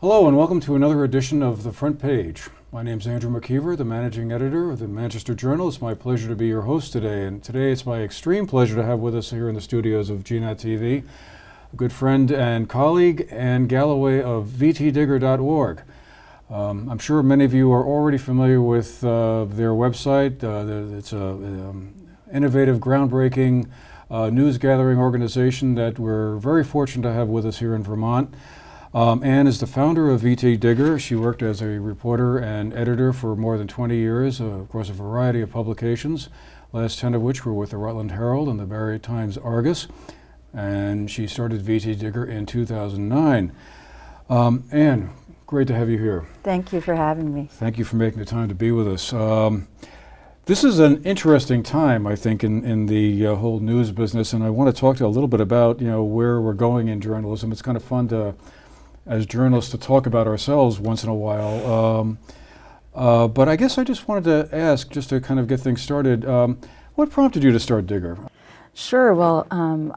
Hello and welcome to another edition of The Front Page. My name is Andrew McKeever, the managing editor of the Manchester Journal. It's my pleasure to be your host today, and today it's my extreme pleasure to have with us here in the studios of GNAT TV a good friend and colleague, Anne Galloway of VTDIGGER.org. I'm sure many of you are already familiar with their website. It's an innovative, groundbreaking news gathering organization that we're very fortunate to have with us here in Vermont. Anne is the founder of VTDIGGER. She worked as a reporter and editor for more than 20 years across a variety of publications, last 10 of which were with the Rutland Herald and the Barrie Times Argus. And she started VTDIGGER in 2009. Anne, great to have you here. Thank you for having me. Thank you for making the time to be with us. This is an interesting time, I think, in the whole news business, and I want to talk to you a little bit about, where we're going in journalism. It's kind of fun to, as journalists, to talk about ourselves once in a while. But I guess I just wanted to ask, just to kind of get things started, what prompted you to start Digger? Sure. Well,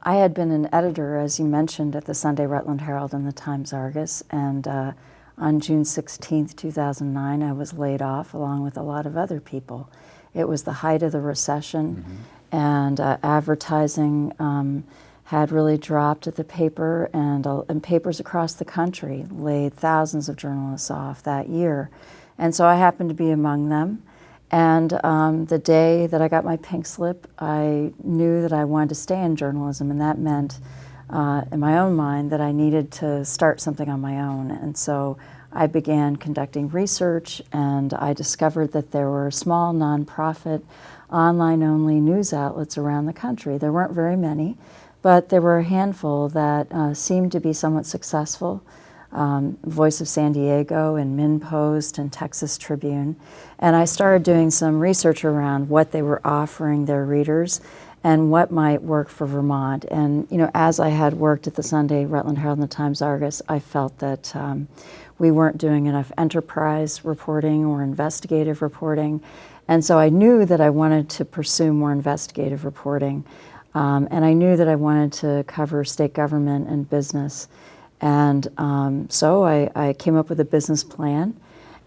I had been an editor, as you mentioned, at the Sunday Rutland Herald and the Times Argus, and on June 16th, 2009, I was laid off along with a lot of other people. It was the height of the recession, and advertising had really dropped at the paper, and papers across the country laid thousands of journalists off that year. And so I happened to be among them. And the day that I got my pink slip, I knew that I wanted to stay in journalism, and that meant, in my own mind, that I needed to start something on my own. And so I began conducting research, and I discovered that there were small, nonprofit, online-only news outlets around the country. There weren't very many, but there were a handful that seemed to be somewhat successful. Voice of San Diego and MinnPost and Texas Tribune. And I started doing some research around what they were offering their readers and what might work for Vermont. And as I had worked at the Sunday Rutland Herald and the Times Argus, I felt that we weren't doing enough enterprise reporting or investigative reporting. And so I knew that I wanted to pursue more investigative reporting. And I knew that I wanted to cover state government and business. And so I came up with a business plan,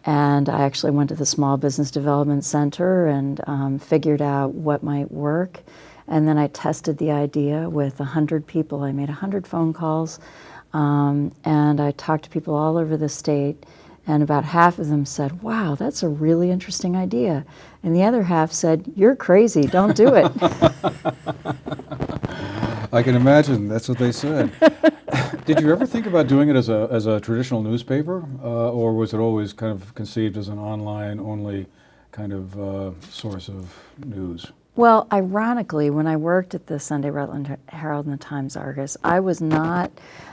and I actually went to the Small Business Development Center and figured out what might work. And then I tested the idea with 100 people. I made 100 phone calls, and I talked to people all over the state, and about half of them said, "Wow, that's a really interesting idea." And the other half said, "You're crazy, don't do it." I can imagine, that's what they said. Did you ever think about doing it as a traditional newspaper, or was it always kind of conceived as an online-only kind of source of news? Well, ironically, when I worked at the Sunday Rutland Herald and the Times Argus, I was not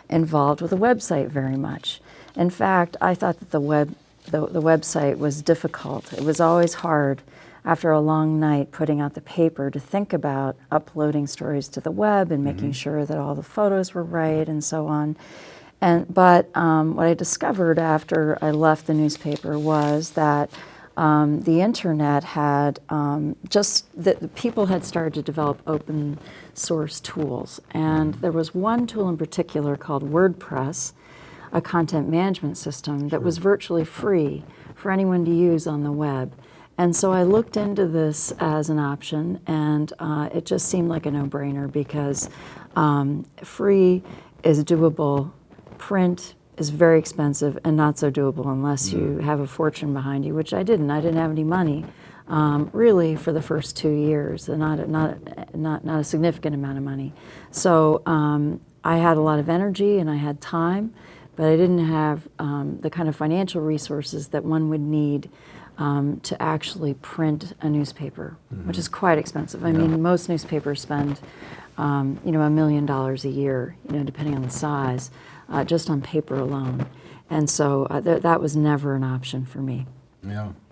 involved with the website very much. In fact, I thought that the website was difficult. It was always hard after a long night putting out the paper to think about uploading stories to the web and making sure that all the photos were right and so on. But what I discovered after I left the newspaper was that the internet had that people had started to develop open source tools. And there was one tool in particular called WordPress, a content management system that was virtually free for anyone to use on the web. And so I looked into this as an option, and it just seemed like a no-brainer because free is doable, print is very expensive and not so doable unless you have a fortune behind you, which I didn't. I didn't have any money really for the first 2 years, and not a significant amount of money. So I had a lot of energy and I had time, but I didn't have the kind of financial resources that one would need to actually print a newspaper, which is quite expensive. I mean, most newspapers spend, $1 million a year, depending on the size, just on paper alone. And so that was never an option for me.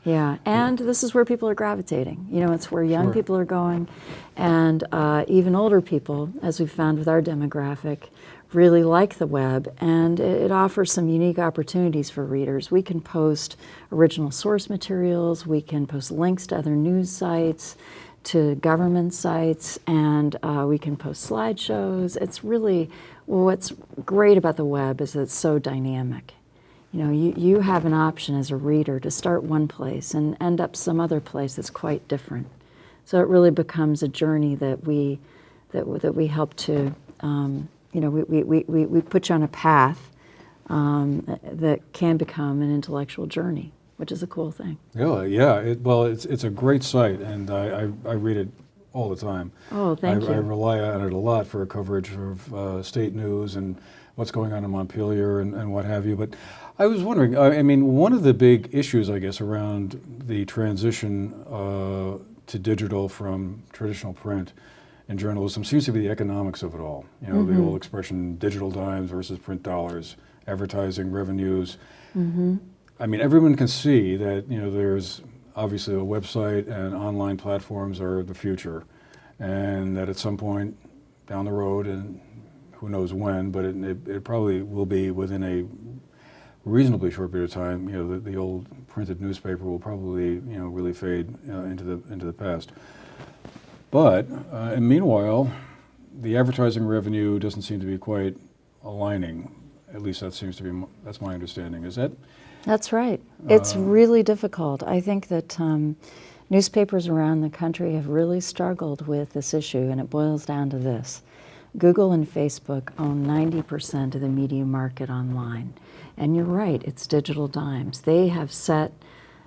Yeah, and this is where people are gravitating. It's where young people are going, and even older people, as we've found with our demographic, really like the web, and it offers some unique opportunities for readers. We can post original source materials, we can post links to other news sites, to government sites, and we can post slideshows. It's really, what's great about the web is it's so dynamic. you have an option as a reader to start one place and end up some other place that's quite different. So it really becomes a journey that we help to, we put you on a path that can become an intellectual journey, which is a cool thing. Yeah. It's a great site, and I read it all the time. Oh, thank you. I rely on it a lot for coverage of state news and what's going on in Montpelier and what have you. But I was wondering, I mean, one of the big issues, I guess, around the transition to digital from traditional print in journalism seems to be the economics of it all. The old expression, digital dimes versus print dollars, advertising revenues. I mean, everyone can see that, there's obviously a website and online platforms are the future, and that at some point down the road, and who knows when, but it probably will be within a reasonably short period of time, the old printed newspaper will probably, really fade into the past. But and meanwhile, the advertising revenue doesn't seem to be quite aligning. At least that's my understanding. Is that? That's right. It's really difficult. I think that newspapers around the country have really struggled with this issue, and it boils down to this. Google and Facebook own 90% of the media market online. And you're right, it's digital dimes. They have set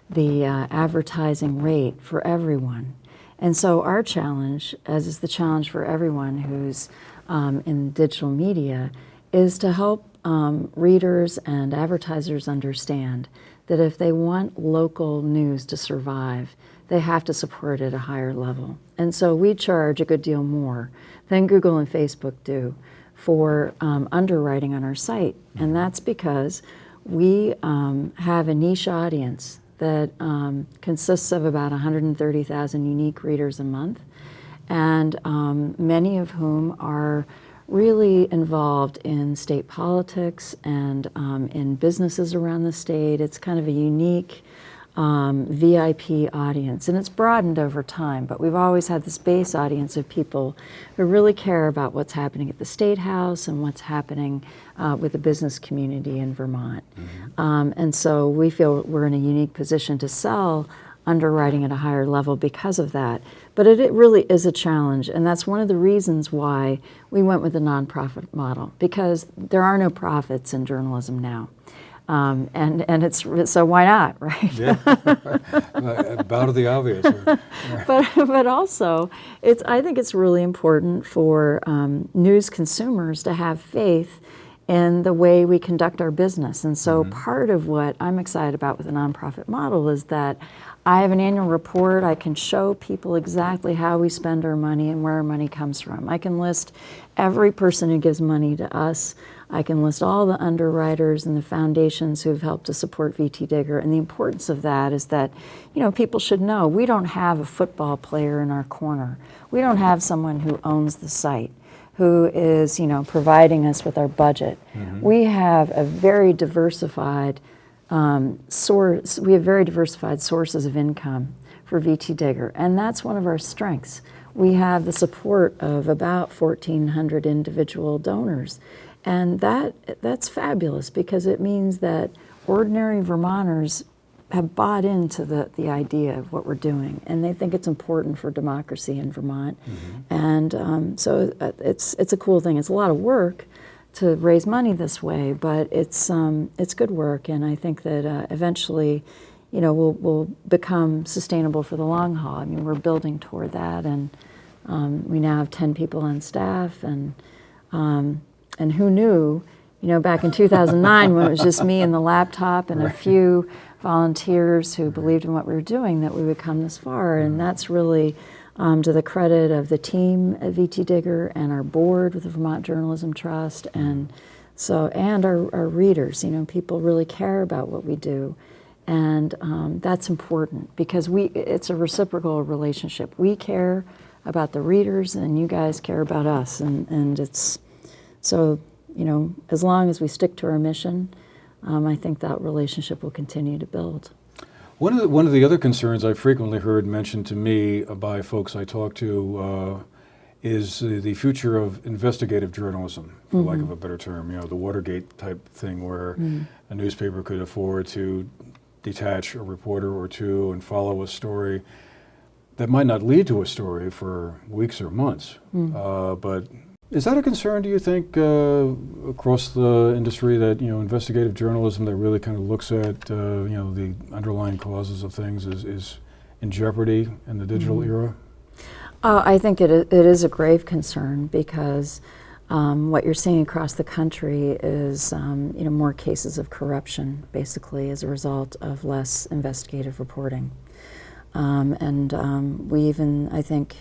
the advertising rate for everyone. And so our challenge, as is the challenge for everyone who's in digital media, is to help readers and advertisers understand that if they want local news to survive, they have to support it at a higher level. And so we charge a good deal more than Google and Facebook do for underwriting on our site. And that's because we have a niche audience that consists of about 130,000 unique readers a month, and many of whom are really involved in state politics and in businesses around the state. It's kind of a unique VIP audience, and it's broadened over time, but we've always had this base audience of people who really care about what's happening at the State House and what's happening with the business community in Vermont. And so we feel we're in a unique position to sell underwriting at a higher level because of that. But it really is a challenge, and that's one of the reasons why we went with the nonprofit model, because there are no profits in journalism now. And it's so why not, right? Yeah, bow to the obvious. But also, I think it's really important for news consumers to have faith in the way we conduct our business. And so part of what I'm excited about with the nonprofit model is that I have an annual report. I can show people exactly how we spend our money and where our money comes from. I can list every person who gives money to us. I can list all the underwriters and the foundations who've helped to support VTDIGGER. And the importance of that is that, people should know we don't have a football player in our corner. We don't have someone who owns the site, who is, providing us with our budget. We have a very diversified source. We have very diversified sources of income for VTDIGGER, and that's one of our strengths. We have the support of about 1,400 individual donors. And that's fabulous, because it means that ordinary Vermonters have bought into the idea of what we're doing, and they think it's important for democracy in Vermont. And so it's a cool thing. It's a lot of work to raise money this way, but it's good work, and I think that eventually, we'll become sustainable for the long haul. I mean, we're building toward that, and we now have 10 people on staff, and who knew, back in 2009 when it was just me and the laptop and a few volunteers who believed in what we were doing, that we would come this far. And that's really to the credit of the team at VTDIGGER and our board with the Vermont Journalism Trust, and our readers. People really care about what we do. And that's important, because it's a reciprocal relationship. We care about the readers, and you guys care about us. And it's so, as long as we stick to our mission, I think that relationship will continue to build. One of the other concerns I frequently heard mentioned to me by folks I talk to is the future of investigative journalism, for lack of a better term. You know, the Watergate type thing where a newspaper could afford to detach a reporter or two and follow a story that might not lead to a story for weeks or months. But is that a concern, do you think, across the industry, that, you know, investigative journalism that really kind of looks at, you know, the underlying causes of things is in jeopardy in the digital era? I think it is a grave concern because what you're seeing across the country is you know, more cases of corruption, basically, as a result of less investigative reporting. We even, I think,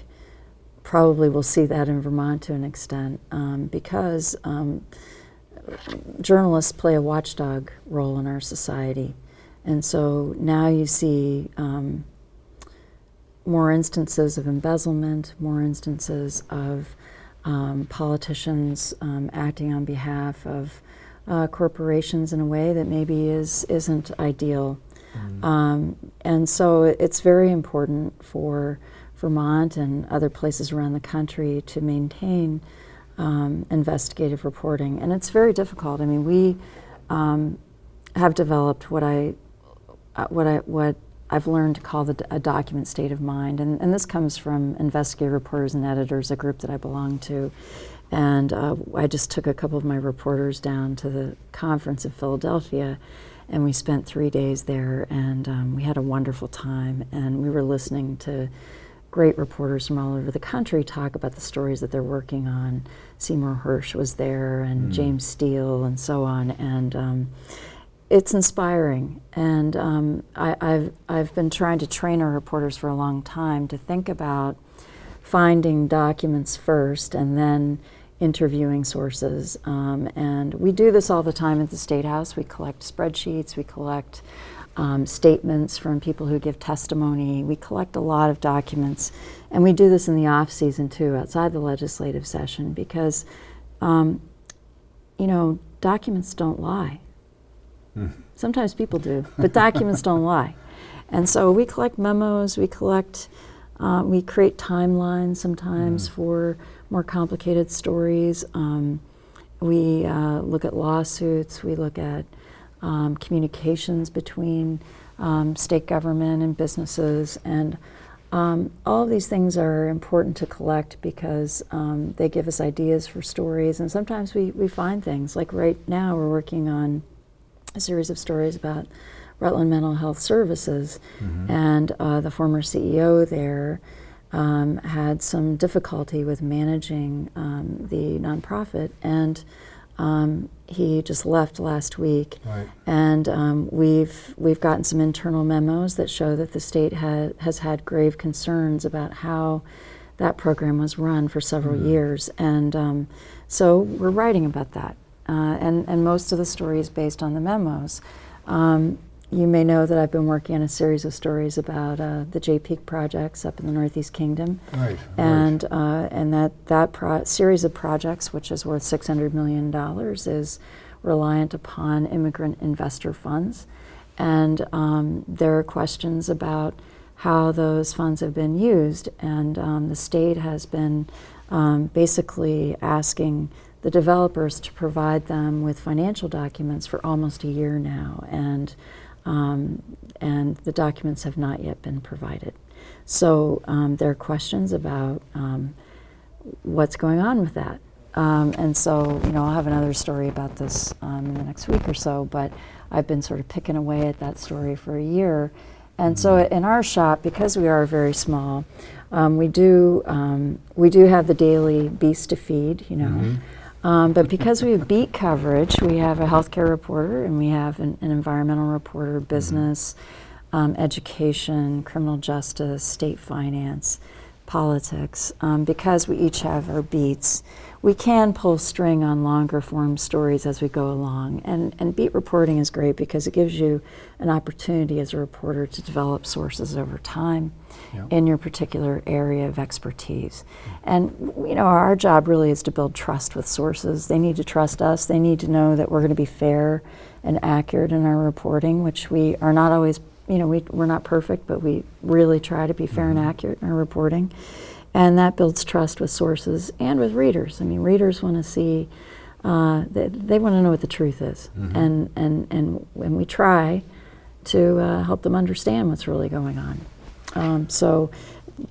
probably will see that in Vermont to an extent because journalists play a watchdog role in our society. And so now you see more instances of embezzlement, more instances of politicians acting on behalf of corporations in a way that maybe isn't ideal. And so it's very important for Vermont and other places around the country to maintain investigative reporting. And it's very difficult. I mean, we have developed what I've learned to call a document state of mind. And this comes from investigative reporters and editors, a group that I belong to. And I just took a couple of my reporters down to the conference in Philadelphia, and we spent 3 days there, and we had a wonderful time. And we were listening to great reporters from all over the country talk about the stories that they're working on. Seymour Hirsch was there, and James Steele, and so on. And it's inspiring, and I've been trying to train our reporters for a long time to think about finding documents first and then interviewing sources. And we do this all the time at the State House. We collect spreadsheets, we collect statements from people who give testimony. We collect a lot of documents, and we do this in the off season too, outside the legislative session, because you know, documents don't lie. Sometimes people do, but documents don't lie. And so we collect memos, we create timelines sometimes for more complicated stories. We look at lawsuits, we look at communications between state government and businesses, and all of these things are important to collect because they give us ideas for stories, and sometimes we find things. Like right now we're working on a series of stories about Rutland Mental Health Services, and the former CEO there had some difficulty with managing the nonprofit, and he just left last week. Right. And we've gotten some internal memos that show that the state has had grave concerns about how that program was run for several years, and so we're writing about that. And most of the story is based on the memos. You may know that I've been working on a series of stories about the J-Peak projects up in the Northeast Kingdom. Right. And that series of projects, which is worth $600 million, is reliant upon immigrant investor funds. And there are questions about how those funds have been used. And the state has been basically asking the developers to provide them with financial documents for almost a year now, and the documents have not yet been provided. So there are questions about what's going on with that. And so, you know, I'll have another story about this in the next week or so, but I've been sort of picking away at that story for a year. And so in our shop, because we are very small, we do have the daily beast to feed, you know. But because we have beat coverage, we have a healthcare reporter, and we have an environmental reporter, business, education, criminal justice, state finance, politics. Because we each have our beats, we can pull string on longer form stories as we go along. And beat reporting is great because it gives you an opportunity as a reporter to develop sources over time in your particular area of expertise. And you know, our job really is to build trust with sources. They need to trust us. They need to know that we're going to be fair and accurate in our reporting, which we are not always, you know, we're not perfect, but we really try to be fair and accurate in our reporting. And that builds trust with sources and with readers. I mean, readers want to see, they want to know what the truth is. And we try to help them understand what's really going on.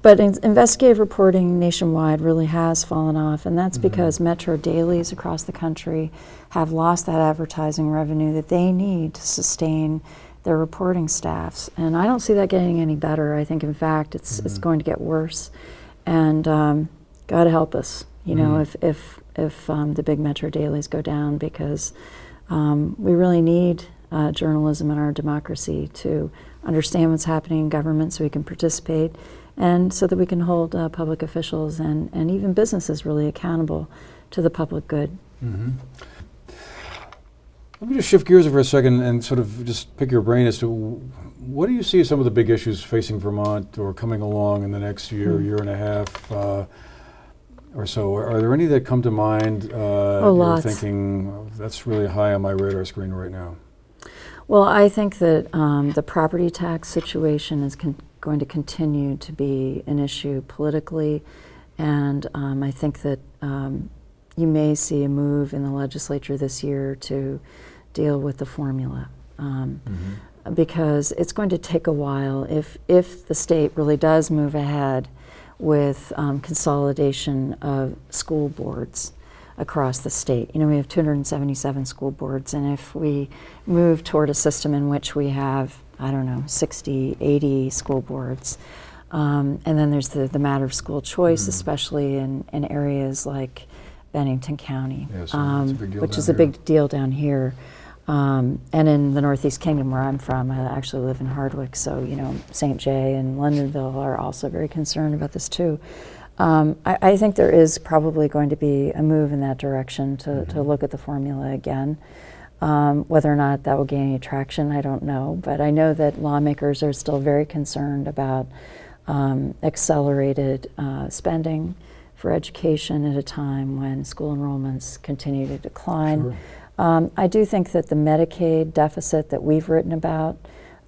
But investigative reporting nationwide really has fallen off, and that's because metro dailies across the country have lost that advertising revenue that they need to sustain their reporting staffs. And I don't see that getting any better. I think, in fact, it's going to get worse. And God help us, you know, if the big metro dailies go down, because we really need journalism in our democracy to understand what's happening in government so we can participate, and so that we can hold public officials and even businesses really accountable to the public good. Let me just shift gears for a second and sort of just pick your brain as to what do you see as some of the big issues facing Vermont or coming along in the next year, year and a half or so? Are there any that come to mind you're lots. thinking, oh, that's really high on my radar screen right now? Well, I think that the property tax situation is going to continue to be an issue politically, and I think that you may see a move in the legislature this year to deal with the formula, because it's going to take a while if the state really does move ahead with consolidation of school boards across the state. You know, we have 277 school boards, and if we move toward a system in which we have, I don't know, 60, 80 school boards, and then there's the matter of school choice, especially in areas like Bennington County, Yes, it's a big deal which down is a here. big deal down here. And in the Northeast Kingdom, where I'm from, I actually live in Hardwick, so, you know, St. Jay and Londonville are also very concerned about this too. I think there is probably going to be a move in that direction to look at the formula again. Whether or not that will gain any traction, I don't know, but I know that lawmakers are still very concerned about accelerated spending for education at a time when school enrollments continue to decline. Sure. I do think that the Medicaid deficit that we've written about,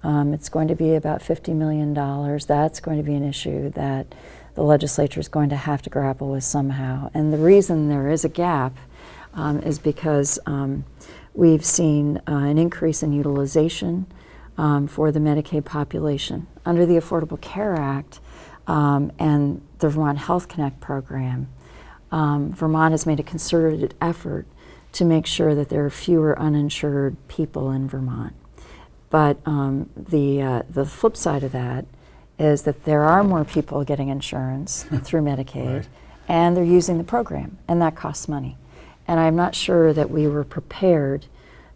it's going to be about $50 million. That's going to be an issue that the legislature is going to have to grapple with somehow. And the reason there is a gap is because we've seen an increase in utilization for the Medicaid population. Under the Affordable Care Act and the Vermont Health Connect program, Vermont has made a concerted effort to make sure that there are fewer uninsured people in Vermont. But the flip side of that is that there are more people getting insurance through Medicaid, Right. and they're using the program, and that costs money. And I'm not sure that we were prepared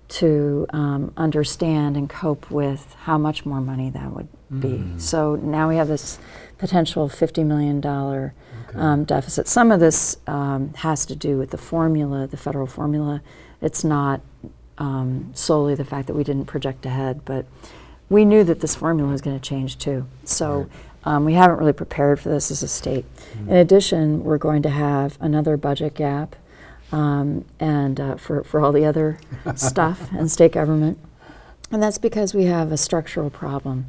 to understand and cope with how much more money that would be. So now we have this potential $50 million deficit. Some of this has to do with the formula, the federal formula. It's not solely the fact that we didn't project ahead, but we knew that this formula was going to change too. So we haven't really prepared for this as a state. In addition, we're going to have another budget gap and for all the other stuff in state government. And that's because we have a structural problem.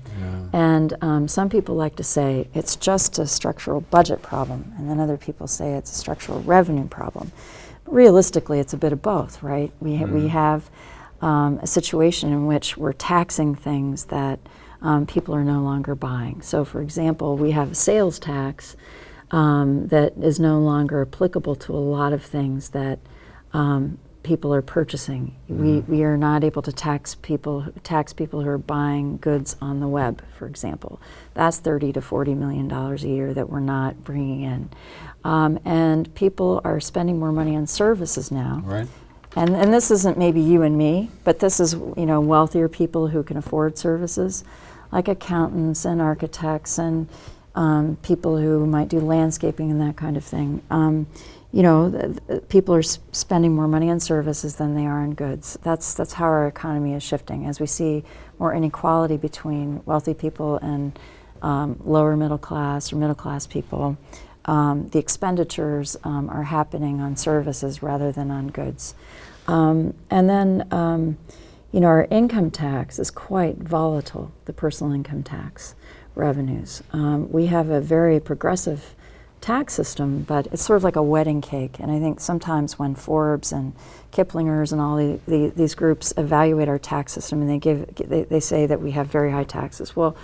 And some people like to say it's just a structural budget problem, and then other people say it's a structural revenue problem. But realistically, it's a bit of both, right? We have a situation in which we're taxing things that people are no longer buying. So, for example, we have a sales tax that is no longer applicable to a lot of things that people are purchasing. We are not able to tax people who are buying goods on the web, for example. That's $30 to $40 million a year that we're not bringing in. And people are spending more money on services now. Right. And this isn't maybe you and me, but this is, you know, wealthier people who can afford services, like accountants and architects and people who might do landscaping and that kind of thing. You know, people are spending more money on services than they are on goods. That's how our economy is shifting. As we see more inequality between wealthy people and lower middle class or middle class people, the expenditures are happening on services rather than on goods. And then, you know, our income tax is quite volatile, the personal income tax revenues. We have a very progressive tax system, but it's sort of like a wedding cake. And I think sometimes when Forbes and Kiplinger's and all these groups evaluate our tax system, and they say that we have very high taxes. Well,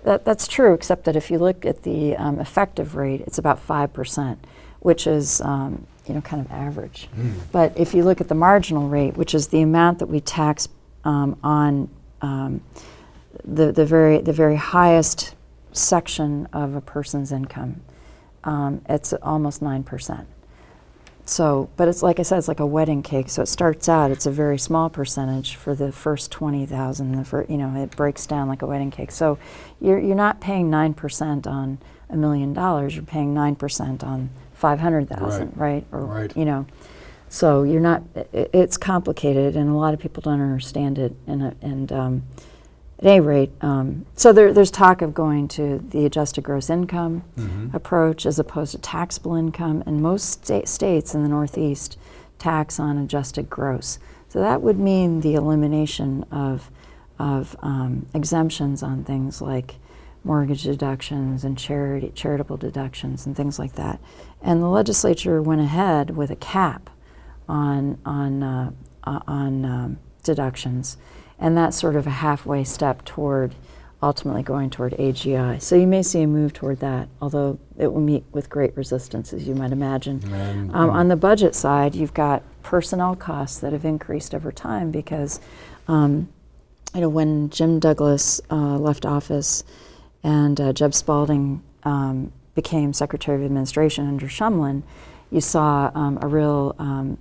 that's true, except that if you look at the effective rate, it's about 5%, which is kind of average. But if you look at the marginal rate, which is the amount that we tax on the very highest section of a person's income, it's almost 9%. So, but it's like I said, it's like a wedding cake. So it starts out, it's a very small percentage for the first 20,000. It breaks down like a wedding cake. So you're not paying 9% on $1 million. You're paying 9% on 500,000, right? Right. So you're not. It's complicated, and a lot of people don't understand it. And at any rate, so there's talk of going to the adjusted gross income approach as opposed to taxable income, and most states in the Northeast tax on adjusted gross. So that would mean the elimination of exemptions on things like mortgage deductions and charitable deductions and things like that. And the legislature went ahead with a cap on deductions. And that's sort of a halfway step toward ultimately going toward AGI. So you may see a move toward that, although it will meet with great resistance, as you might imagine. On the budget side, you've got personnel costs that have increased over time because, when Jim Douglas left office and Jeb Spalding became Secretary of Administration under Shumlin, you saw a real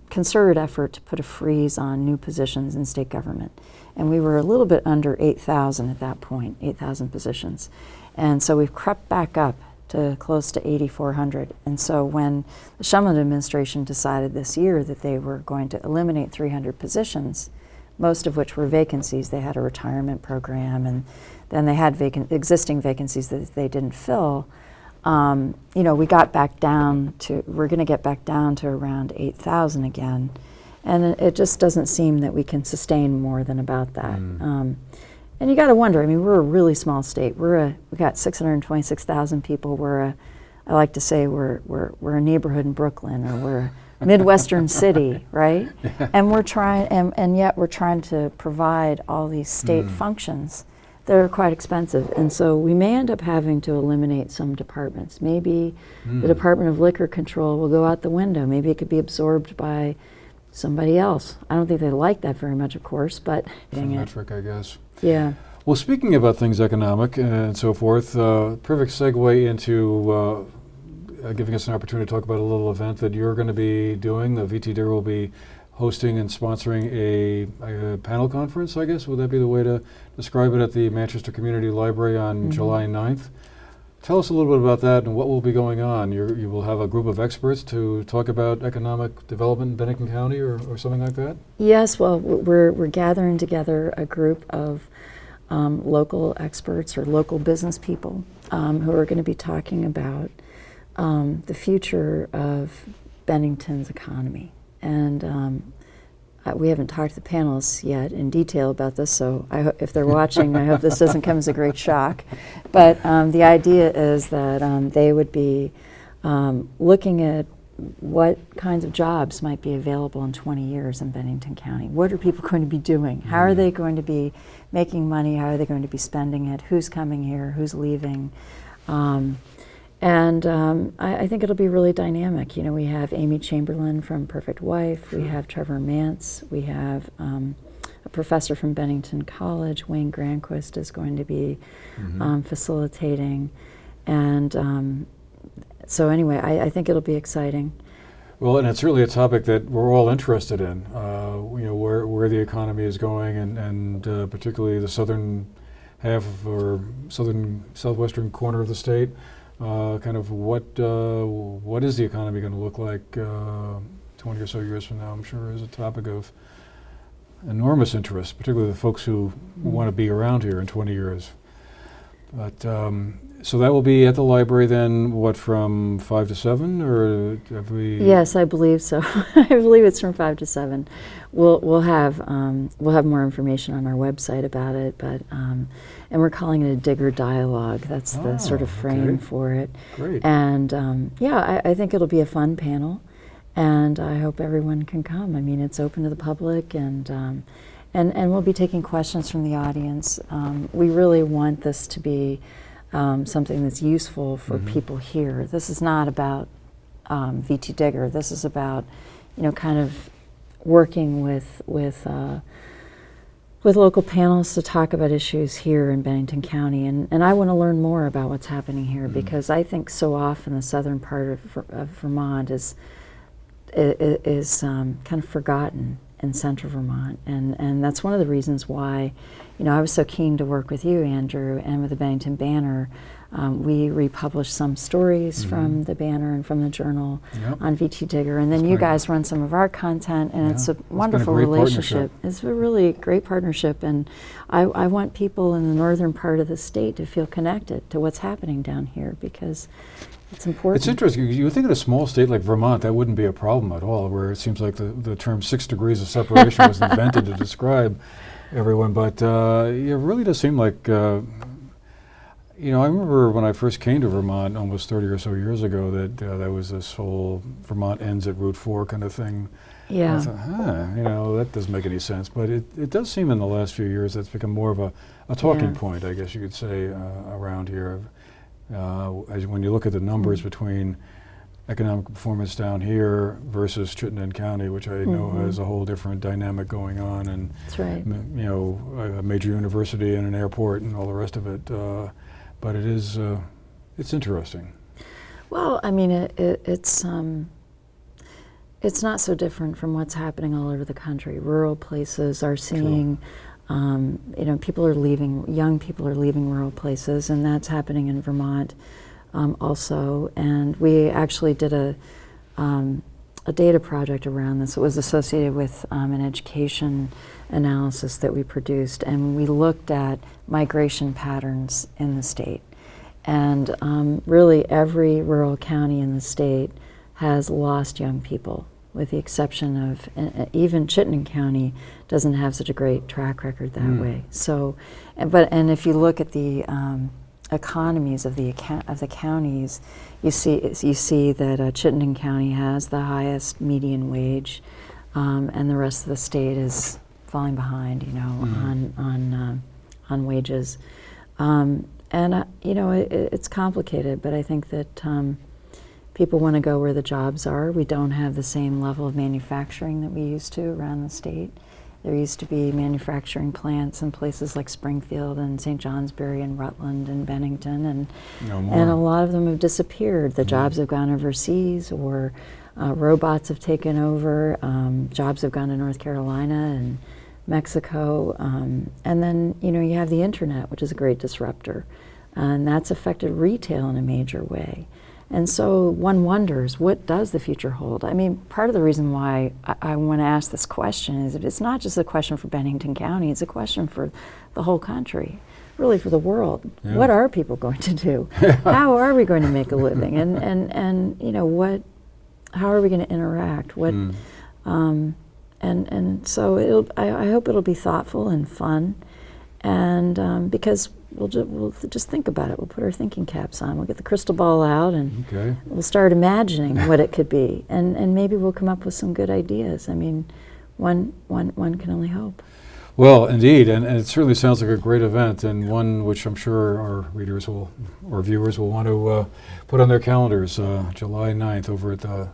concerted effort to put a freeze on new positions in state government. And we were a little bit under 8,000 at that point, 8,000 positions. And so we've crept back up to close to 8,400. And so when the Shumlin administration decided this year that they were going to eliminate 300 positions, most of which were vacancies, they had a retirement program, and then they had existing vacancies that they didn't fill. We got back down to, we're going to get back down to around 8,000 again. And it just doesn't seem that we can sustain more than about that. And you got to wonder, we're a really small state. We got 626,000 people. I like to say we're a neighborhood in Brooklyn, or we're a Midwestern city, right? Yeah. And we're trying, and yet we're trying to provide all these state functions that are quite expensive. And so we may end up having to eliminate some departments. Maybe the Department of Liquor Control will go out the window. Maybe it could be absorbed by somebody else. I don't think they like that very much, of course, but dang it. Metric, I guess. Yeah. Well, speaking about things economic and so forth, perfect segue into giving us an opportunity to talk about a little event that you're going to be doing. The VTDIGGER will be hosting and sponsoring a panel conference, I guess. Would that be the way to describe it, at the Manchester Community Library on July 9th? Tell us a little bit about that and what will be going on. You will have a group of experts to talk about economic development in Bennington County or something like that? Yes, well, we're gathering together a group of local experts or local business people who are going to be talking about the future of Bennington's economy. And we haven't talked to the panelists yet in detail about this, so if they're watching, I hope this doesn't come as a great shock. But the idea is that they would be looking at what kinds of jobs might be available in 20 years in Bennington County. What are people going to be doing? How are they going to be making money? How are they going to be spending it? Who's coming here? Who's leaving? And I think it'll be really dynamic. We have Amy Chamberlain from Perfect Wife. We have Trevor Mance. We have a professor from Bennington College. Wayne Granquist is going to be facilitating. And so anyway, I think it'll be exciting. Well, and it's certainly a topic that we're all interested in, where the economy is going, and particularly the southern half or southwestern corner of the state. Kind of what is the economy going to look like 20 or so years from now? I'm sure is a topic of enormous interest, particularly the folks who want to be around here in 20 years. But So that will be at the library then, what, from 5 to 7, or have we? Yes, I believe so. I believe it's from 5 to 7. We'll have more information on our website about it, but and we're calling it a Digger Dialogue. That's the sort of frame for it. Great. And yeah, I think it'll be a fun panel, and I hope everyone can come. I mean, it's open to the public, and we'll be taking questions from the audience. We really want this to be something that's useful for people here. This is not about VTDIGGER. This is about, kind of working with local panels to talk about issues here in Bennington County. And I want to learn more about what's happening here because I think so often the southern part of Vermont is kind of forgotten in central Vermont. And that's one of the reasons why I was so keen to work with you, Andrew, and with the Bennington Banner. We republished some stories from the Banner and from the Journal on VTDIGGER, and then you guys run some of our content, and it's a wonderful relationship. It's a really great partnership, and I want people in the northern part of the state to feel connected to what's happening down here because it's important. It's interesting. You would think in a small state like Vermont that wouldn't be a problem at all, where it seems like the term 6 degrees of separation was invented to describe everyone, but it really does seem like, I remember when I first came to Vermont almost 30 or so years ago that there was this whole Vermont ends at Route 4 kind of thing. Yeah. And I thought, that doesn't make any sense, but it does seem in the last few years that's become more of a talking point, I guess you could say, around here. When you look at the numbers between economic performance down here versus Chittenden County, which I know has a whole different dynamic going on, and that's right. A major university and an airport and all the rest of it. But it is, it's interesting. Well, I mean, it's not so different from what's happening all over the country. Rural places are seeing, people are leaving, young people are leaving rural places, and that's happening in Vermont. Also, and we actually did a data project around this. It was associated with an education analysis that we produced, and we looked at migration patterns in the state. And really every rural county in the state has lost young people, with the exception of, even Chittenden County doesn't have such a great track record that way. So, and if you look at the economies of the counties, you see that Chittenden County has the highest median wage, and the rest of the state is falling behind, on wages, and it's complicated. But I think that people want to go where the jobs are. We don't have the same level of manufacturing that we used to around the state. There used to be manufacturing plants in places like Springfield and St. Johnsbury and Rutland and Bennington, and a lot of them have disappeared. The jobs have gone overseas, or robots have taken over. Jobs have gone to North Carolina and Mexico, and then you have the internet, which is a great disruptor, and that's affected retail in a major way. And so one wonders, what does the future hold? I mean, part of the reason why I want to ask this question is that it's not just a question for Bennington County, it's a question for the whole country, really for the world. Yeah. What are people going to do? How are we going to make a living? And how are we going to interact? And so I hope it'll be thoughtful and fun, and because we'll just think about it. We'll put our thinking caps on. We'll get the crystal ball out, and we'll start imagining what it could be, and maybe we'll come up with some good ideas. I mean, one can only hope. Well, indeed, and it certainly sounds like a great event, and one which I'm sure our readers or viewers will want to put on their calendars, July 9th over at the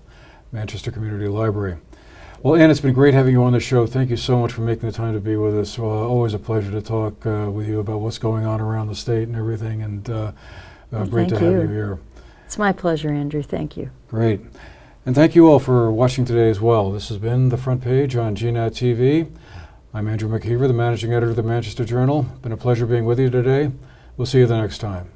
Manchester Community Library. Well, Anne, it's been great having you on the show. Thank you so much for making the time to be with us. Always a pleasure to talk with you about what's going on around the state and everything, and great to have you here. It's my pleasure, Andrew. Thank you. Great. And thank you all for watching today as well. This has been The Front Page on GNAT TV. I'm Andrew McKeever, the managing editor of the Manchester Journal. Been a pleasure being with you today. We'll see you the next time.